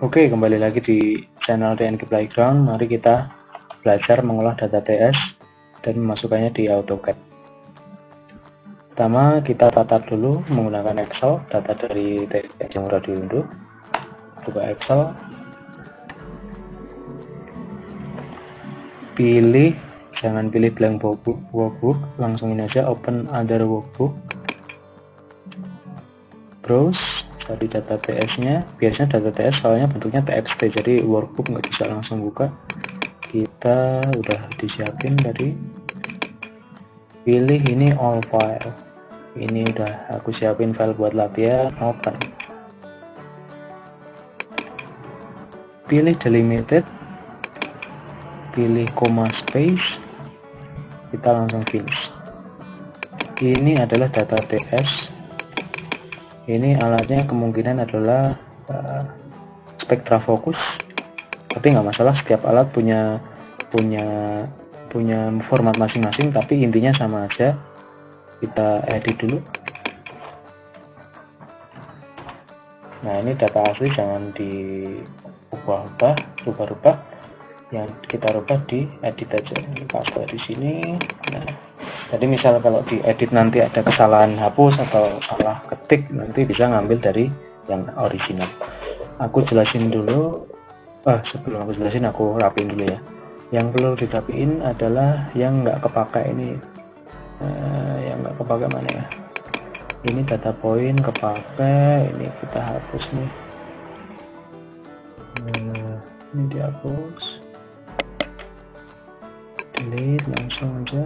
Oke, kembali lagi di channel TNG Playground. Mari kita belajar mengolah data TS dan memasukkannya di AutoCAD. Pertama, kita tata dulu menggunakan Excel, data dari TS yang sudah diunduh. Buka Excel. Pilih, jangan pilih blank workbook, langsung ini aja open other workbook. Browse tadi data TS-nya, biasanya data TS soalnya bentuknya TXT, jadi workbook nggak bisa langsung buka. Kita udah disiapin tadi. Pilih ini all file. Ini udah aku siapin file buat latihan. Open. Pilih delimited. Pilih comma space. Kita langsung finish. Ini adalah data TS. Ini alatnya kemungkinan adalah spektra fokus, tapi nggak masalah, setiap alat punya format masing-masing, tapi intinya sama aja. Kita edit dulu. Nah, ini data asli, jangan rubah-rubah. Yang kita rubah di edit aja, paste di sini. Nah, jadi misal kalau diedit nanti ada kesalahan hapus atau salah ketik, nanti bisa ngambil dari yang original. Aku jelasin dulu, sebelum aku jelasin aku rapiin dulu ya. Yang perlu dirapiin adalah yang nggak kepakai ini. Yang nggak kepakai mana ya? Ini data point kepakai, ini kita hapus nih. Ini dihapus. Delete langsung aja.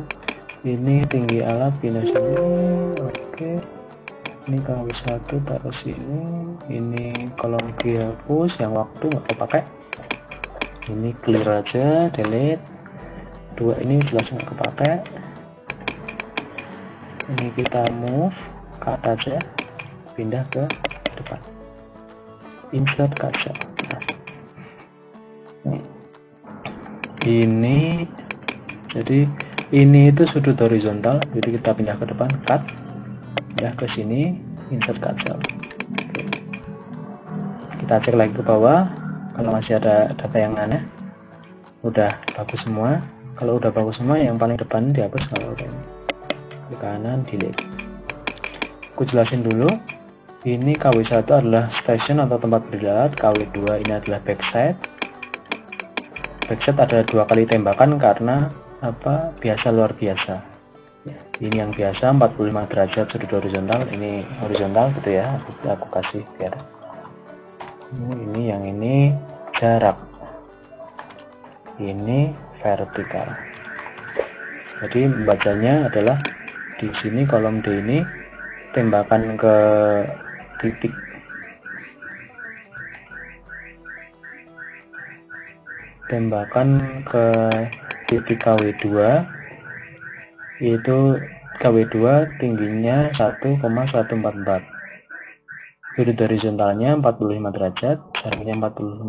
Ini tinggi alat pindah sini. Oke. Ini KW1 taruh sini. Ini kolom G hapus, yang waktu nggak kepakai. Ini clear aja, delete. Dua ini jelas nggak kepakai. Ini kita move, cut aja, pindah ke depan. Insert kaca. Nah. Ini jadi ini itu sudut horizontal, jadi kita pindah ke depan, cut, ya ke sini, insert kaca. Kita cek lagi ke bawah, kalau masih ada data yang aneh. Udah bagus semua. Kalau udah bagus semua, yang paling depan dihapus. Kalau udah ke kanan, delete. Aku jelasin dulu. Ini KW1 adalah station atau tempat berdiri. KW2 ini adalah backside. Backside ada 2 kali tembakan karena biasa luar biasa. Ini yang biasa 45 derajat sudut horizontal, ini horizontal gitu ya, aku kasih biar ini yang ini jarak, ini vertikal. Jadi bacanya adalah di sini kolom D ini tembakan ke titik KW2, yaitu KW2 tingginya 1,144, sudut horizontalnya 45 derajat, jaraknya 44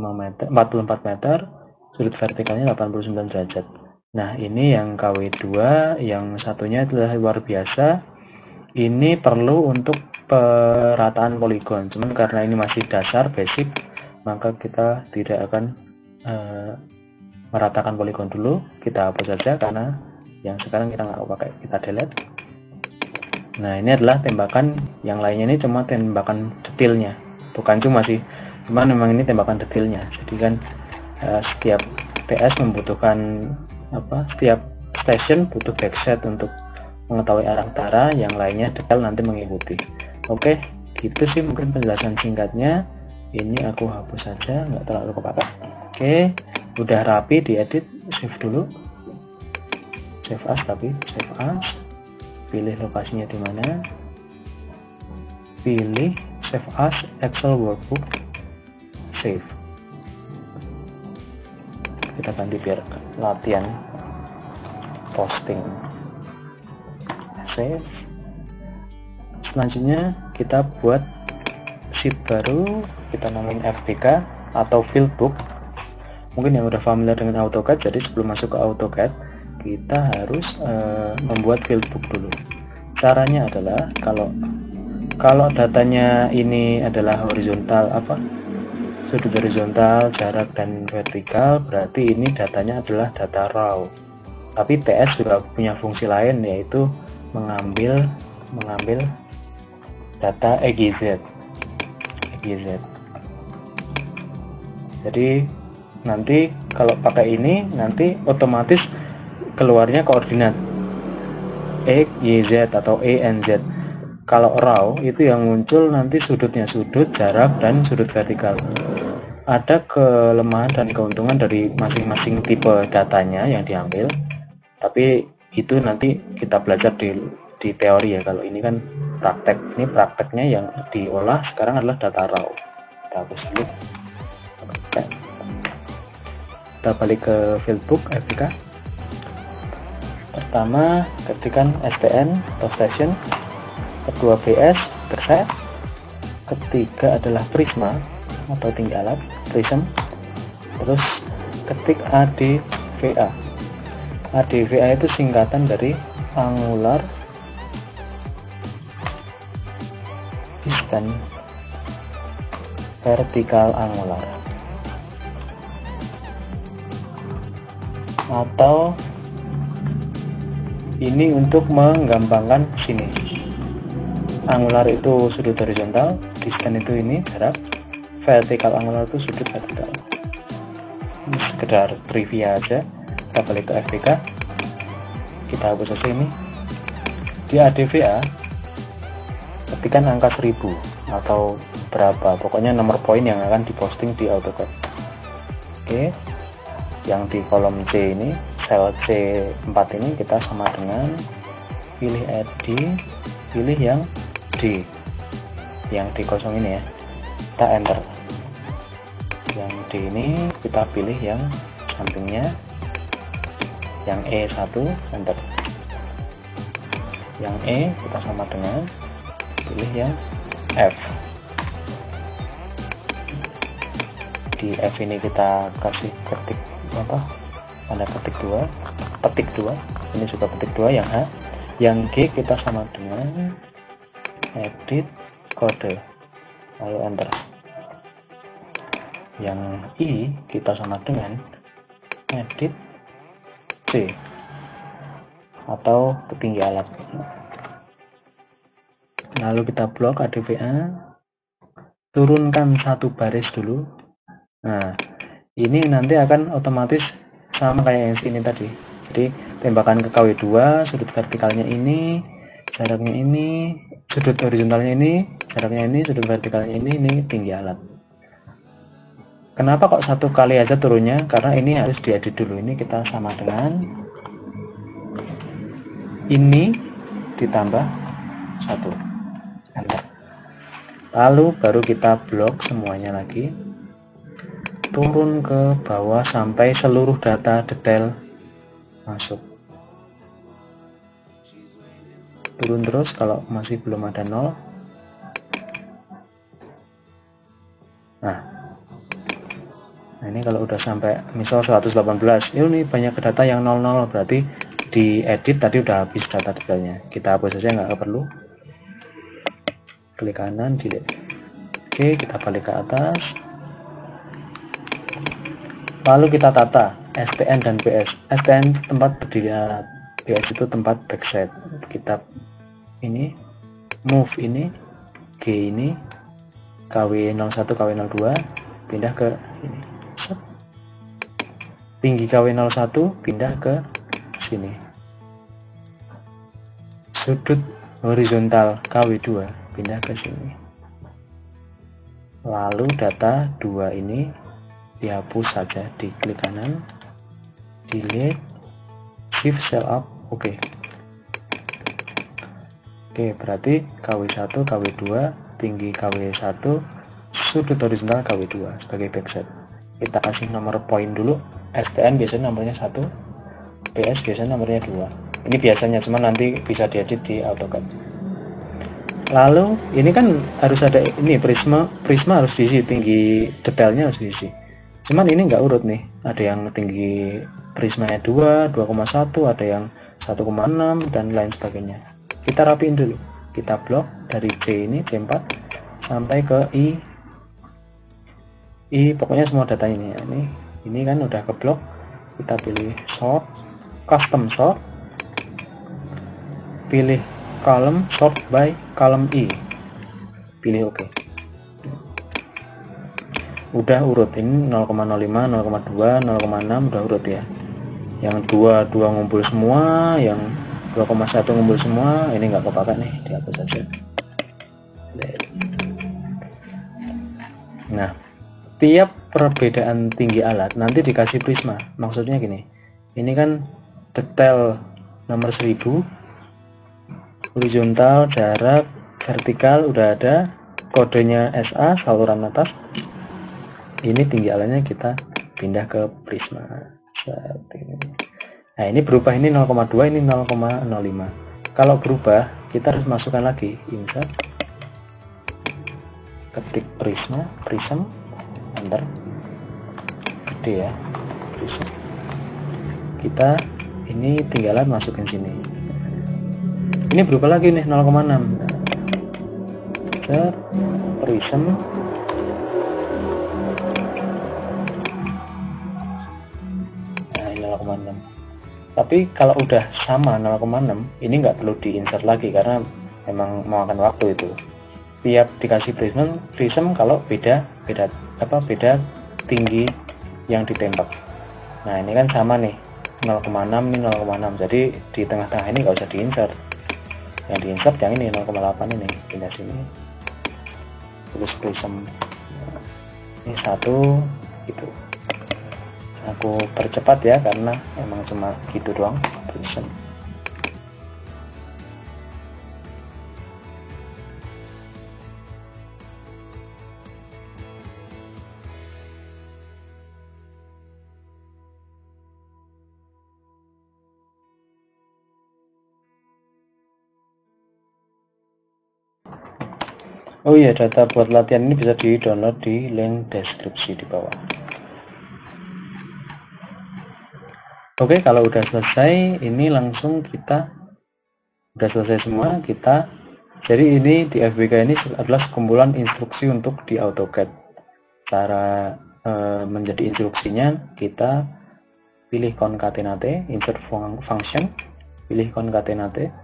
meter, sudut vertikalnya 89 derajat. Nah, ini yang KW2, yang satunya adalah luar biasa. Ini perlu untuk perataan poligon, cuman karena ini masih dasar basic, maka kita tidak akan meratakan poligon dulu. Kita hapus saja karena yang sekarang kita nggak pakai, kita delete. Nah, ini adalah tembakan, yang lainnya ini cuma tembakan detailnya, bukan cuma sih, cuman memang ini tembakan detailnya. Jadi kan setiap TS membutuhkan setiap station butuh backside untuk mengetahui arah utara, yang lainnya detail nanti mengikuti. Oke, gitu sih mungkin penjelasan singkatnya. Ini aku hapus saja, nggak terlalu kepakai. Oke, udah rapi, diedit, save dulu. Save as, pilih lokasinya di mana, pilih save as Excel workbook, save. Kita ganti biar latihan posting, save. Selanjutnya kita buat sheet baru, kita namain FBK atau Fieldbook. Mungkin yang udah familiar dengan AutoCAD, jadi sebelum masuk ke AutoCAD kita harus membuat Fieldbook dulu. Caranya adalah kalau datanya ini adalah horizontal sudut horizontal, jarak, dan vertikal, berarti ini datanya adalah data raw. Tapi TS juga punya fungsi lain, yaitu mengambil data EGZ. Jadi nanti kalau pakai ini, nanti otomatis keluarnya koordinat X, Y, Z atau E, N, Z. Kalau raw itu yang muncul nanti sudutnya sudut, jarak, dan sudut vertikal. Ada kelemahan dan keuntungan dari masing-masing tipe datanya yang diambil, tapi itu nanti kita belajar di teori ya. Kalau ini kan praktek, ini prakteknya yang diolah sekarang adalah data raw. Kita hapus dulu. Kita balik ke fieldbook FBK. Pertama ketikkan STN atau station, kedua BS berset, ketiga adalah prisma atau tinggi alat prism, terus ketik ADVA. ADVA itu singkatan dari angular distance vertical angular, atau ini untuk menggampangkan sini. Angular itu sudut horizontal, distance itu ini jarak, vertikal angular itu sudut vertikal. Ini sekedar trivia aja. Kita balik ke FBK, kita hapus saja ini. Di ADVA ketikkan angka 1000 atau berapa, pokoknya nomor poin yang akan diposting di AutoCAD. Oke, yang di kolom C ini, sel C4 ini kita sama dengan pilih edit, pilih yang D, yang di kosong ini ya, kita enter. Yang D ini kita pilih yang sampingnya, yang E1, enter. Yang E kita sama dengan pilih yang F. Di F ini kita kasih ketik apa, tanda petik 2, ini juga petik 2 yang H. Yang G kita sama dengan edit kode, lalu enter. Yang I kita sama dengan edit C atau ketinggi alat. Lalu kita blok ADVA, turunkan satu baris dulu. Nah, ini nanti akan otomatis sama kayak yang sini tadi. Jadi tembakan ke KW2, sudut vertikalnya ini, jaraknya ini, sudut horizontalnya ini, jaraknya ini, sudut vertikalnya ini tinggi alat. Kenapa kok satu kali aja turunnya? Karena ini harus diedit dulu. Ini kita sama dengan ini ditambah 1, enter. Lalu baru kita blok semuanya lagi, turun ke bawah sampai seluruh data detail masuk. Turun terus kalau masih belum ada 0. Nah ini kalau udah sampai misal 118, ini banyak data yang 00, berarti diedit tadi udah habis data detailnya. Kita hapus saja, nggak perlu. Klik kanan, delete. Oke, kita balik ke atas. Lalu kita tata STN dan BS. STN tempat berdiri, BS itu tempat backset. Kita ini move ini, G ini, KW01, KW02 pindah ke ini. Tinggi KW01 pindah ke sini. Sudut horizontal KW2 pindah ke sini. Lalu data 2 ini dihapus saja, diklik kanan, delete, shift cell up, oke. Oke, berarti KW1, KW2, tinggi KW1, sudut horizontal KW2 sebagai backset. Kita kasih nomor poin dulu. STN biasanya nomornya 1, PS biasanya nomornya 2. Ini biasanya, cuma nanti bisa diedit di AutoCAD. Lalu ini kan harus ada ini prisma harus diisi, tinggi detailnya harus diisi. Cuman ini nggak urut nih, ada yang tinggi prismanya 2, 2,1, ada yang 1,6 dan lain sebagainya. Kita rapiin dulu. Kita blok dari C ini, C4 sampai ke pokoknya semua data ini ya. Ini kan udah keblok, kita pilih sort, custom sort, pilih column sort by column I, pilih OK. Udah urut, ini 0,05, 0,2, 0,6 udah urut ya. Yang 2 ngumpul semua, yang 2,1 ngumpul semua, ini nggak kepakai nih, dihapus saja. Nah, tiap perbedaan tinggi alat nanti dikasih prisma. Maksudnya gini, ini kan detail nomor 1000, horizontal, jarak, vertikal udah ada, kodenya SA, saluran atas. Ini tinggi alatnya kita pindah ke prisma. Nah, ini berubah, ini 0,2, ini 0,05. Kalau berubah, kita harus masukkan lagi insert, ketik prism, enter, gede ya, prism. Kita ini tinggalan masukin sini. Ini berubah lagi nih 0,6. Prism. Nah, ini 0,6. Tapi kalau udah sama 0,6, ini nggak perlu diinsert lagi karena memang memakan waktu itu. Tiap dikasih prism kalau beda tinggi yang ditembak. Nah, ini kan sama nih, 0,6 ini 0,6. Jadi di tengah-tengah ini nggak usah diinsert. Yang diinsert yang ini 0,8 ini, pindah sini. Terus prism ini 1 gitu. Aku percepat ya karena emang cuma gitu doang prism. Oh iya, data buat latihan ini bisa di-download di link deskripsi di bawah. Oke, kalau udah selesai, ini langsung kita udah selesai semua. Jadi ini di FBK ini adalah sekumpulan instruksi untuk di AutoCAD. Cara menjadi instruksinya, kita pilih concatenate, insert function, pilih concatenate,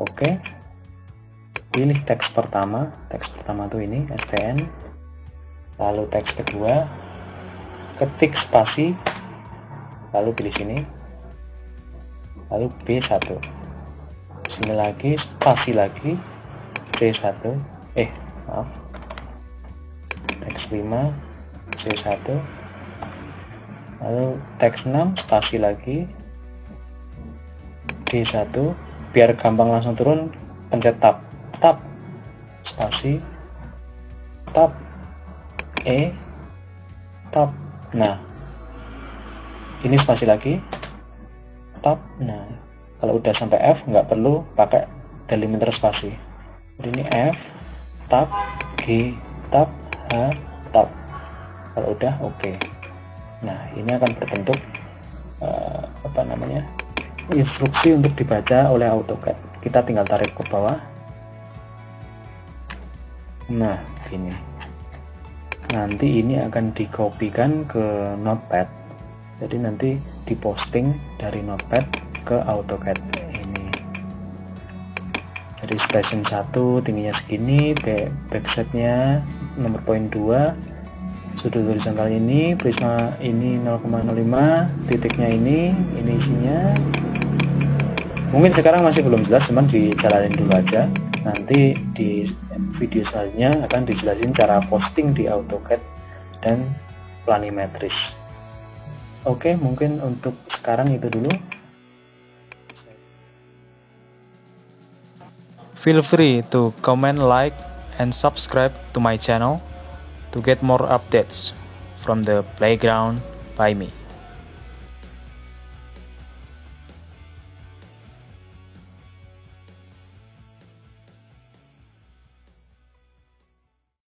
oke. Pilih teks pertama tuh ini stn, lalu teks kedua, ketik spasi, lalu pilih sini, lalu B1, sini lagi, spasi lagi, C1, teks 5, C1, lalu teks 6, spasi lagi, D1, biar gampang langsung turun, pencet tab, spasi, tab, tab. Nah, ini spasi lagi, tab. Nah, kalau udah sampai F nggak perlu pakai delimiter spasi. Jadi ini F, tab, G, tab, H, tab. Kalau udah oke. Nah, ini akan berbentuk instruksi untuk dibaca oleh AutoCAD. Kita tinggal tarik ke bawah. Nah, gini. Nanti ini akan dikopikan ke Notepad. Jadi nanti diposting dari Notepad ke AutoCAD ini. Jadi station 1 tingginya segini, backsetnya nomor poin 2, sudut horizontal ini, prisma ini 0,05, titiknya ini isinya. Mungkin sekarang masih belum jelas, cuman dijalanin dulu aja. Nanti di video selanjutnya akan dijelasin cara posting di AutoCAD dan planimetris. Oke, mungkin untuk sekarang itu dulu. Feel free to comment, like, and subscribe to my channel to get more updates from the playground by me.